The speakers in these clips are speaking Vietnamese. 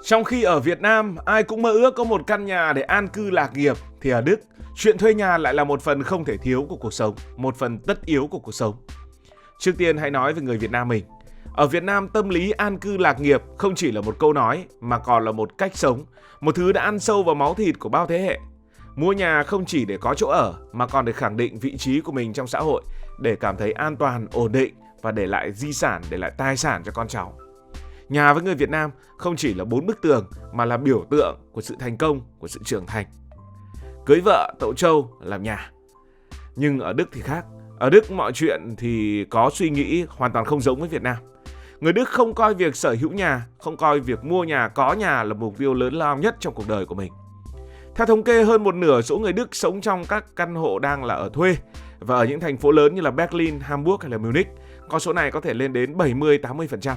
Trong khi ở Việt Nam, ai cũng mơ ước có một căn nhà để an cư lạc nghiệp, thì ở Đức, chuyện thuê nhà lại là một phần không thể thiếu của cuộc sống, một phần tất yếu của cuộc sống. Trước tiên hãy nói về người Việt Nam mình. Ở Việt Nam, tâm lý an cư lạc nghiệp không chỉ là một câu nói mà còn là một cách sống, một thứ đã ăn sâu vào máu thịt của bao thế hệ. Mua nhà không chỉ để có chỗ ở mà còn để khẳng định vị trí của mình trong xã hội, để cảm thấy an toàn, ổn định và để lại di sản, để lại tài sản cho con cháu. Nhà với người Việt Nam không chỉ là 4 bức tường mà là biểu tượng của sự thành công, của sự trưởng thành. Cưới vợ, tậu trâu, làm nhà. Nhưng ở Đức thì khác. Ở Đức mọi chuyện thì có suy nghĩ hoàn toàn không giống với Việt Nam. Người Đức không coi việc sở hữu nhà, không coi việc mua nhà, có nhà là mục tiêu lớn lao nhất trong cuộc đời của mình. Theo thống kê, hơn một nửa số người Đức sống trong các căn hộ đang là ở thuê. Và ở những thành phố lớn như là Berlin, Hamburg hay là Munich, con số này có thể lên đến 70-80%.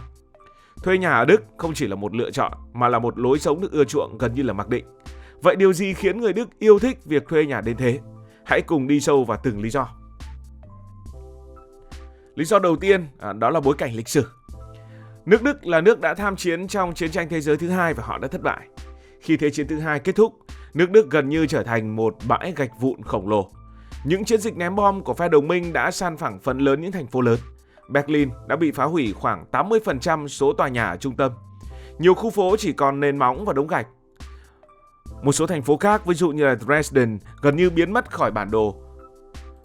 Thuê nhà ở Đức không chỉ là một lựa chọn mà là một lối sống được ưa chuộng gần như là mặc định. Vậy điều gì khiến người Đức yêu thích việc thuê nhà đến thế? Hãy cùng đi sâu vào từng lý do. Lý do đầu tiên đó là bối cảnh lịch sử. Nước Đức là nước đã tham chiến trong chiến tranh thế giới thứ hai và họ đã thất bại. Khi Thế chiến thứ hai kết thúc, nước Đức gần như trở thành một bãi gạch vụn khổng lồ. Những chiến dịch ném bom của phe đồng minh đã san phẳng phần lớn những thành phố lớn. Berlin đã bị phá hủy khoảng 80% số tòa nhà ở trung tâm. Nhiều khu phố chỉ còn nền móng và đống gạch. Một số thành phố khác, ví dụ như là Dresden, gần như biến mất khỏi bản đồ.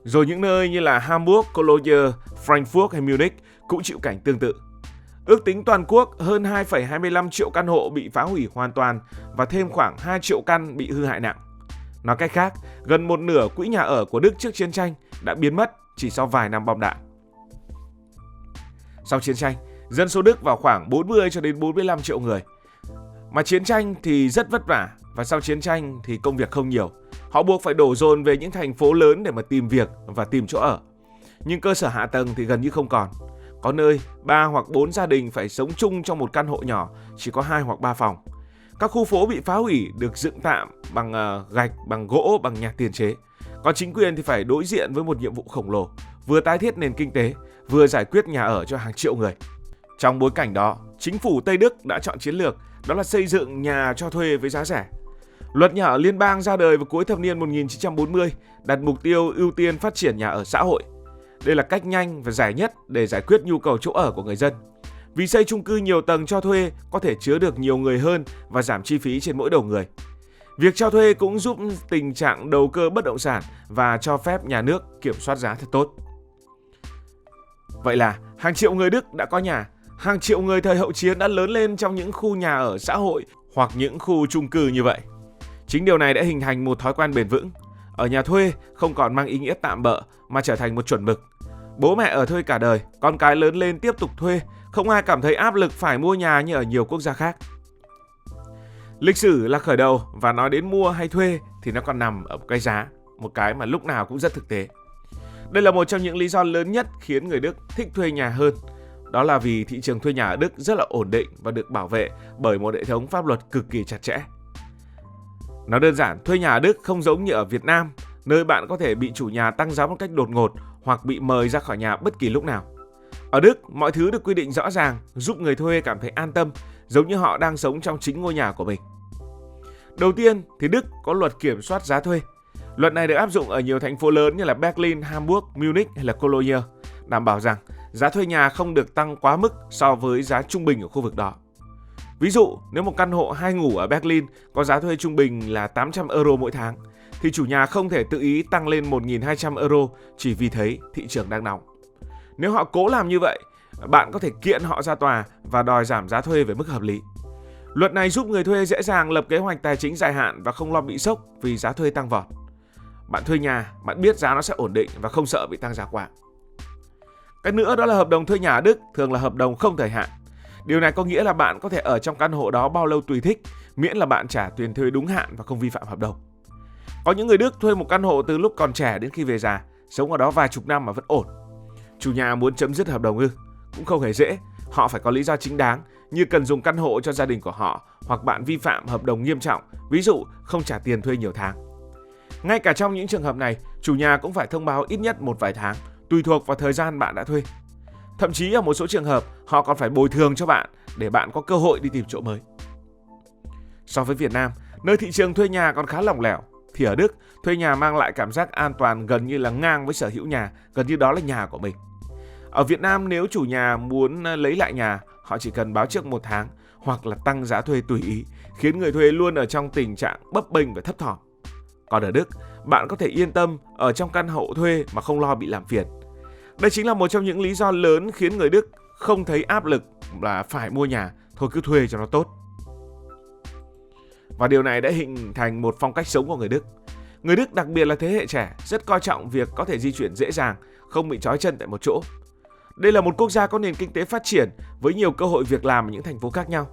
Rồi những nơi như là Hamburg, Cologne, Frankfurt hay Munich cũng chịu cảnh tương tự. Ước tính toàn quốc hơn 2,25 triệu căn hộ bị phá hủy hoàn toàn và thêm khoảng 2 triệu căn bị hư hại nặng. Nói cách khác, gần một nửa quỹ nhà ở của Đức trước chiến tranh đã biến mất chỉ sau vài năm bom đạn. Sau chiến tranh, dân số Đức vào khoảng 40 cho đến 45 triệu người. Mà chiến tranh thì rất vất vả và sau chiến tranh thì công việc không nhiều. Họ buộc phải đổ dồn về những thành phố lớn để mà tìm việc và tìm chỗ ở. Nhưng cơ sở hạ tầng thì gần như không còn. Có nơi 3 hoặc 4 gia đình phải sống chung trong một căn hộ nhỏ, chỉ có 2 hoặc 3 phòng. Các khu phố bị phá hủy được dựng tạm bằng gạch, bằng gỗ, bằng nhạc tiền chế. Còn chính quyền thì phải đối diện với một nhiệm vụ khổng lồ, vừa tái thiết nền kinh tế, vừa giải quyết nhà ở cho hàng triệu người. Trong bối cảnh đó, chính phủ Tây Đức đã chọn chiến lược đó là xây dựng nhà cho thuê với giá rẻ. Luật nhà ở liên bang ra đời vào cuối thập niên 1940, đặt mục tiêu ưu tiên phát triển nhà ở xã hội. Đây là cách nhanh và rẻ nhất để giải quyết nhu cầu chỗ ở của người dân. Vì xây chung cư nhiều tầng cho thuê có thể chứa được nhiều người hơn và giảm chi phí trên mỗi đầu người. Việc cho thuê cũng giúp tình trạng đầu cơ bất động sản và cho phép nhà nước kiểm soát giá thật tốt. Vậy là hàng triệu người Đức đã có nhà, hàng triệu người thời hậu chiến đã lớn lên trong những khu nhà ở xã hội hoặc những khu chung cư như vậy. Chính điều này đã hình thành một thói quen bền vững. Ở nhà thuê không còn mang ý nghĩa tạm bợ mà trở thành một chuẩn mực. Bố mẹ ở thuê cả đời, con cái lớn lên tiếp tục thuê, không ai cảm thấy áp lực phải mua nhà như ở nhiều quốc gia khác. Lịch sử là khởi đầu và nói đến mua hay thuê thì nó còn nằm ở một cái giá, một cái mà lúc nào cũng rất thực tế. Đây là một trong những lý do lớn nhất khiến người Đức thích thuê nhà hơn. Đó là vì thị trường thuê nhà ở Đức rất là ổn định và được bảo vệ bởi một hệ thống pháp luật cực kỳ chặt chẽ. Nói đơn giản, thuê nhà ở Đức không giống như ở Việt Nam, nơi bạn có thể bị chủ nhà tăng giá một cách đột ngột hoặc bị mời ra khỏi nhà bất kỳ lúc nào. Ở Đức, mọi thứ được quy định rõ ràng, giúp người thuê cảm thấy an tâm, giống như họ đang sống trong chính ngôi nhà của mình. Đầu tiên thì Đức có luật kiểm soát giá thuê. Luật này được áp dụng ở nhiều thành phố lớn như là Berlin, Hamburg, Munich hay là Cologne, đảm bảo rằng giá thuê nhà không được tăng quá mức so với giá trung bình ở khu vực đó. Ví dụ, nếu một căn hộ 2 ngủ ở Berlin có giá thuê trung bình là 800 euro mỗi tháng, thì chủ nhà không thể tự ý tăng lên 1.200 euro chỉ vì thấy thị trường đang nóng. Nếu họ cố làm như vậy, bạn có thể kiện họ ra tòa và đòi giảm giá thuê về mức hợp lý. Luật này giúp người thuê dễ dàng lập kế hoạch tài chính dài hạn và không lo bị sốc vì giá thuê tăng vọt. Bạn thuê nhà, bạn biết giá nó sẽ ổn định và không sợ bị tăng giá quá. Cái nữa đó là hợp đồng thuê nhà ở Đức thường là hợp đồng không thời hạn. Điều này có nghĩa là bạn có thể ở trong căn hộ đó bao lâu tùy thích, miễn là bạn trả tiền thuê đúng hạn và không vi phạm hợp đồng. Có những người Đức thuê một căn hộ từ lúc còn trẻ đến khi về già, sống ở đó vài chục năm mà vẫn ổn. Chủ nhà muốn chấm dứt hợp đồng cũng không hề dễ. Họ phải có lý do chính đáng, như cần dùng căn hộ cho gia đình của họ, hoặc bạn vi phạm hợp đồng nghiêm trọng, ví dụ không trả tiền thuê nhiều tháng. Ngay cả trong những trường hợp này, chủ nhà cũng phải thông báo ít nhất một vài tháng, tùy thuộc vào thời gian bạn đã thuê. Thậm chí ở một số trường hợp, họ còn phải bồi thường cho bạn để bạn có cơ hội đi tìm chỗ mới. So với Việt Nam, nơi thị trường thuê nhà còn khá lỏng lẻo, thì ở Đức, thuê nhà mang lại cảm giác an toàn gần như là ngang với sở hữu nhà, gần như đó là nhà của mình. Ở Việt Nam, nếu chủ nhà muốn lấy lại nhà, họ chỉ cần báo trước 1 tháng hoặc là tăng giá thuê tùy ý, khiến người thuê luôn ở trong tình trạng bấp bênh và thấp thỏm. Còn ở Đức, bạn có thể yên tâm ở trong căn hộ thuê mà không lo bị làm phiền. Đây chính là một trong những lý do lớn khiến người Đức không thấy áp lực là phải mua nhà, thôi cứ thuê cho nó tốt. Và điều này đã hình thành một phong cách sống của người Đức. Người Đức, đặc biệt là thế hệ trẻ, rất coi trọng việc có thể di chuyển dễ dàng, không bị trói chân tại một chỗ. Đây là một quốc gia có nền kinh tế phát triển với nhiều cơ hội việc làm ở những thành phố khác nhau.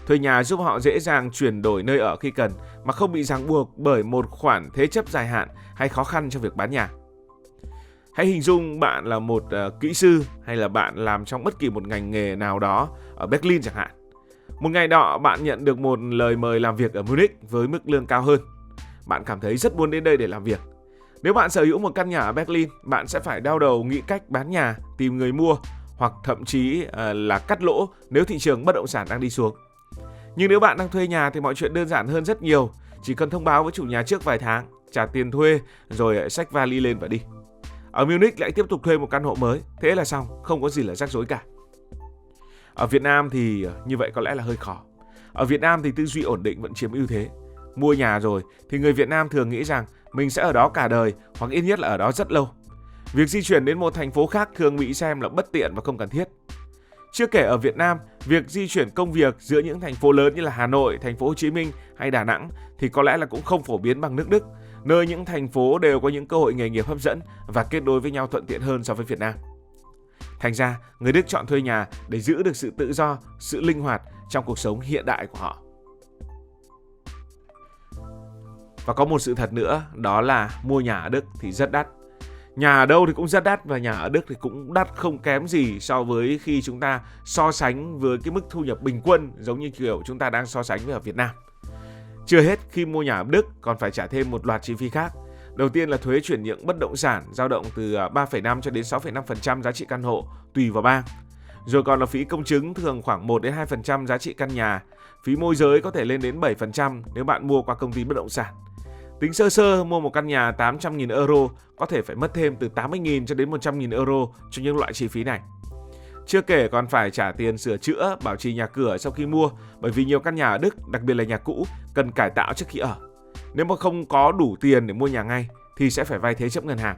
Thuê nhà giúp họ dễ dàng chuyển đổi nơi ở khi cần mà không bị ràng buộc bởi một khoản thế chấp dài hạn hay khó khăn trong việc bán nhà. Hãy hình dung bạn là một kỹ sư hay là bạn làm trong bất kỳ một ngành nghề nào đó ở Berlin chẳng hạn. Một ngày nọ bạn nhận được một lời mời làm việc ở Munich với mức lương cao hơn. Bạn cảm thấy rất muốn đến đây để làm việc. Nếu bạn sở hữu một căn nhà ở Berlin, bạn sẽ phải đau đầu nghĩ cách bán nhà, tìm người mua hoặc thậm chí là cắt lỗ nếu thị trường bất động sản đang đi xuống. Nhưng nếu bạn đang thuê nhà thì mọi chuyện đơn giản hơn rất nhiều. Chỉ cần thông báo với chủ nhà trước vài tháng, trả tiền thuê rồi xách vali lên và đi. Ở Munich lại tiếp tục thuê một căn hộ mới, thế là xong, không có gì là rắc rối cả. Ở Việt Nam thì như vậy có lẽ là hơi khó. Ở Việt Nam thì tư duy ổn định vẫn chiếm ưu thế. Mua nhà rồi thì người Việt Nam thường nghĩ rằng mình sẽ ở đó cả đời hoặc ít nhất là ở đó rất lâu. Việc di chuyển đến một thành phố khác thường bị xem là bất tiện và không cần thiết. Chưa kể ở Việt Nam, việc di chuyển công việc giữa những thành phố lớn như là Hà Nội, thành phố Hồ Chí Minh hay Đà Nẵng thì có lẽ là cũng không phổ biến bằng nước Đức, nơi những thành phố đều có những cơ hội nghề nghiệp hấp dẫn và kết nối với nhau thuận tiện hơn so với Việt Nam. Thành ra, người Đức chọn thuê nhà để giữ được sự tự do, sự linh hoạt trong cuộc sống hiện đại của họ. Và có một sự thật nữa, đó là mua nhà ở Đức thì rất đắt. Nhà ở đâu thì cũng rất đắt và nhà ở Đức thì cũng đắt không kém gì so với khi chúng ta so sánh với cái mức thu nhập bình quân giống như kiểu chúng ta đang so sánh với ở Việt Nam. Chưa hết, khi mua nhà ở Đức còn phải trả thêm một loạt chi phí khác. Đầu tiên là thuế chuyển nhượng bất động sản dao động từ 3,5 cho đến 6,5% giá trị căn hộ tùy vào bang. Rồi còn là phí công chứng thường khoảng 1 đến 2% giá trị căn nhà. Phí môi giới có thể lên đến 7% nếu bạn mua qua công ty bất động sản. Tính sơ sơ mua một căn nhà 800.000 euro có thể phải mất thêm từ 80.000 cho đến 100.000 euro cho những loại chi phí này. Chưa kể còn phải trả tiền sửa chữa, bảo trì nhà cửa sau khi mua, bởi vì nhiều căn nhà ở Đức, đặc biệt là nhà cũ, cần cải tạo trước khi ở. Nếu mà không có đủ tiền để mua nhà ngay thì sẽ phải vay thế chấp ngân hàng.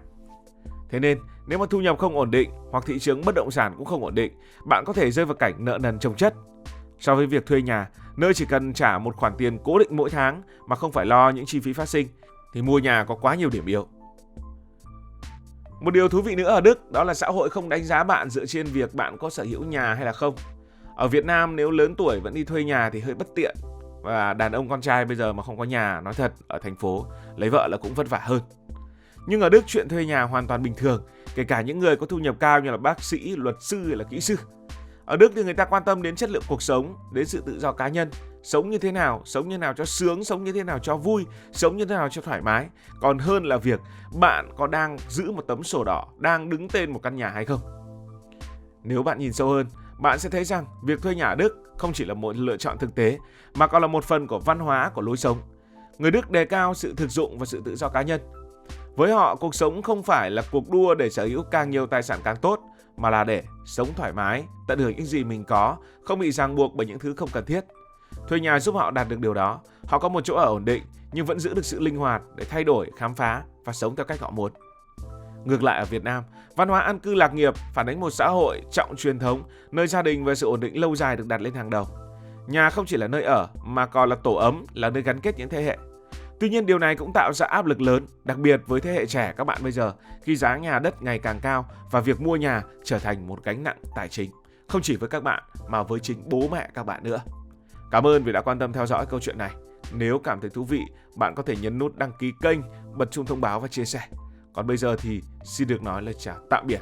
Thế nên, nếu mà thu nhập không ổn định hoặc thị trường bất động sản cũng không ổn định, bạn có thể rơi vào cảnh nợ nần chồng chất. So với việc thuê nhà, nơi chỉ cần trả một khoản tiền cố định mỗi tháng mà không phải lo những chi phí phát sinh, thì mua nhà có quá nhiều điểm yếu. Một điều thú vị nữa ở Đức đó là xã hội không đánh giá bạn dựa trên việc bạn có sở hữu nhà hay là không. Ở Việt Nam nếu lớn tuổi vẫn đi thuê nhà thì hơi bất tiện. Và đàn ông con trai bây giờ mà không có nhà, nói thật, ở thành phố lấy vợ là cũng vất vả hơn. Nhưng ở Đức chuyện thuê nhà hoàn toàn bình thường, kể cả những người có thu nhập cao như là bác sĩ, luật sư hay là kỹ sư. Ở Đức thì người ta quan tâm đến chất lượng cuộc sống, đến sự tự do cá nhân, sống như thế nào cho sướng, sống như thế nào cho vui, sống như thế nào cho thoải mái, còn hơn là việc bạn có đang giữ một tấm sổ đỏ, đang đứng tên một căn nhà hay không. Nếu bạn nhìn sâu hơn, bạn sẽ thấy rằng việc thuê nhà ở Đức không chỉ là một lựa chọn thực tế, mà còn là một phần của văn hóa, của lối sống. Người Đức đề cao sự thực dụng và sự tự do cá nhân. Với họ, cuộc sống không phải là cuộc đua để sở hữu càng nhiều tài sản càng tốt, mà là để sống thoải mái, tận hưởng những gì mình có, không bị ràng buộc bởi những thứ không cần thiết. Thuê nhà giúp họ đạt được điều đó. Họ có một chỗ ở ổn định nhưng vẫn giữ được sự linh hoạt để thay đổi, khám phá và sống theo cách họ muốn. Ngược lại ở Việt Nam, văn hóa an cư lạc nghiệp phản ánh một xã hội trọng truyền thống, nơi gia đình và sự ổn định lâu dài được đặt lên hàng đầu. Nhà không chỉ là nơi ở mà còn là tổ ấm, là nơi gắn kết những thế hệ. Tuy nhiên điều này cũng tạo ra áp lực lớn, đặc biệt với thế hệ trẻ các bạn bây giờ, khi giá nhà đất ngày càng cao và việc mua nhà trở thành một gánh nặng tài chính, không chỉ với các bạn mà với chính bố mẹ các bạn nữa. Cảm ơn vì đã quan tâm theo dõi câu chuyện này. Nếu cảm thấy thú vị, bạn có thể nhấn nút đăng ký kênh, bật chuông thông báo và chia sẻ. Còn bây giờ thì xin được nói lời chào tạm biệt.